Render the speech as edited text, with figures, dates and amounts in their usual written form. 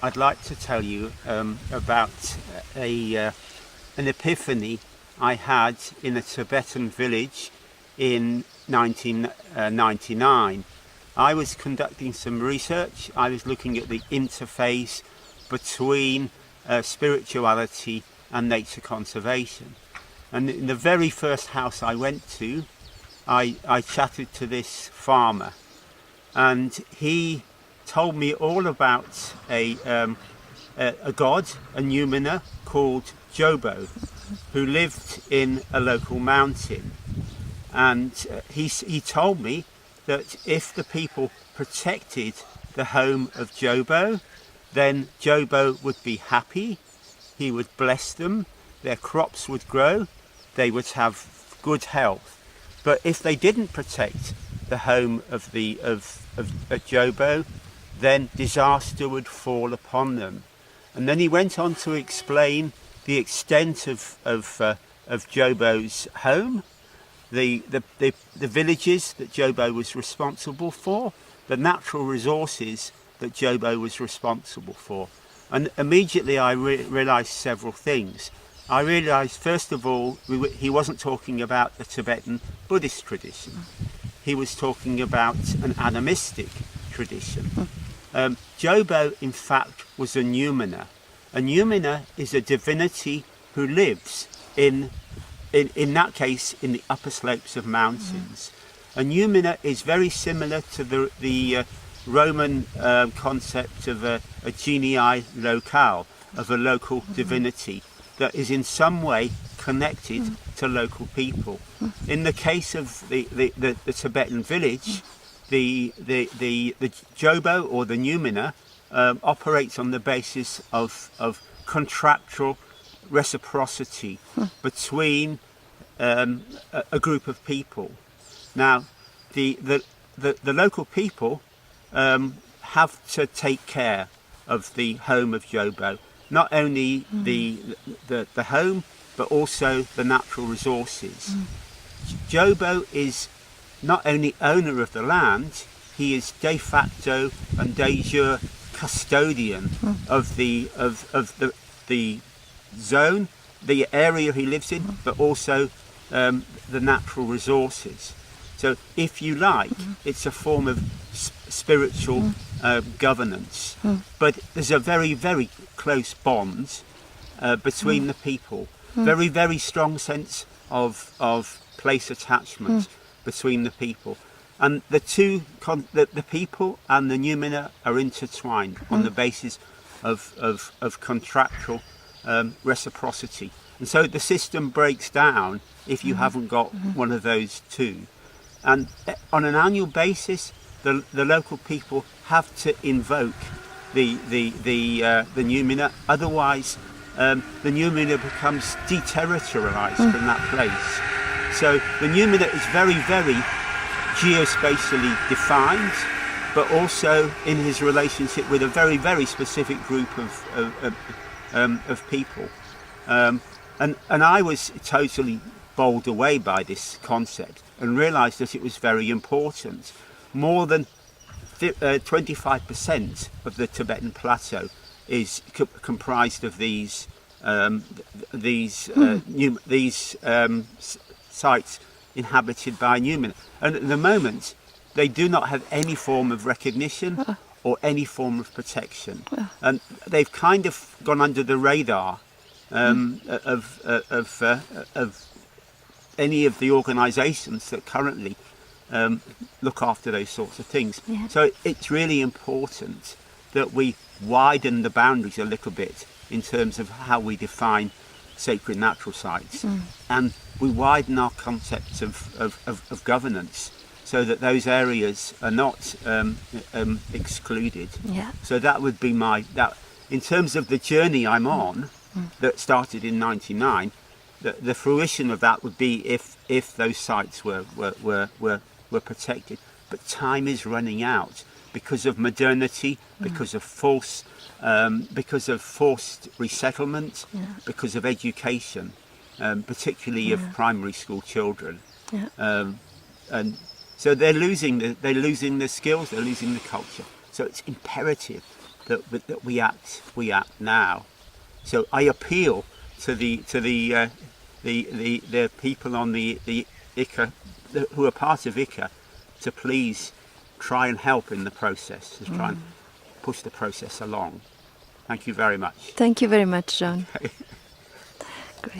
I'd like to tell you about an epiphany I had in a Tibetan village in 1999. I was conducting some research. I was looking at the interface between spirituality and nature conservation. And in the very first house I went to, I chatted to this farmer, and he told me all about a god, a numina called Jobo, who lived in a local mountain. And he told me that if the people protected the home of Jobo, then Jobo would be happy, he would bless them, their crops would grow, they would have good health. But if they didn't protect the home of Jobo, then disaster would fall upon them. And then he went on to explain the extent of Jobo's home, the villages that Jobo was responsible for, the natural resources that Jobo was responsible for. And immediately I realised several things. I realised, first of all, he wasn't talking about the Tibetan Buddhist tradition. He was talking about an animistic tradition. Jobo, in fact, was a numina. A numina is a divinity who lives in that case, in the upper slopes of mountains. A numina is very similar to the Roman concept of a genii locale, of a local divinity that is in some way connected to local people. In the case of the Tibetan village, the Jobo or the numina operates on the basis of contractual reciprocity between a group of people. Now, the local people have to take care of the home of Jobo, not only the home, but also the natural resources. Jobo is not only owner of the land, he is de facto and de jure custodian of the zone, the area he lives in, but also the natural resources. So, if you like, it's a form of spiritual governance. But there's a very, very close bond between the people. Very, very strong sense of place attachment between the people. And the the people and the numina are intertwined on the basis of contractual reciprocity. And so the system breaks down if you haven't got one of those two. And on an annual basis, the local people have to invoke the numina. Otherwise, the numina becomes deterritorialized from that place. So the numina is very, very geospatially defined, but also in his relationship with a very, very specific group of people. And I was totally bowled away by this concept and realised that it was very important. More than 25% of the Tibetan plateau is comprised of these sites inhabited by numina. And at the moment, they do not have any form of recognition or any form of protection. And they've kind of gone under the radar of any of the organisations that currently look after those sorts of things. Yeah. So it's really important that we widen the boundaries a little bit in terms of how we define sacred natural sites, and we widen our concepts of governance so that those areas are not excluded. Yeah. So that would be in terms of the journey I'm on, that started in '99. The fruition of that would be if those sites were protected. But time is running out because of modernity, because of forced resettlement, because of education, particularly of primary school children. And so they're losing the skills, they're losing the culture. So it's imperative that we act now. So I appeal to the people on the ICA who are part of ICA to please try and help in the process, to try and push the process along. Thank you very much. Thank you very much, John. Great.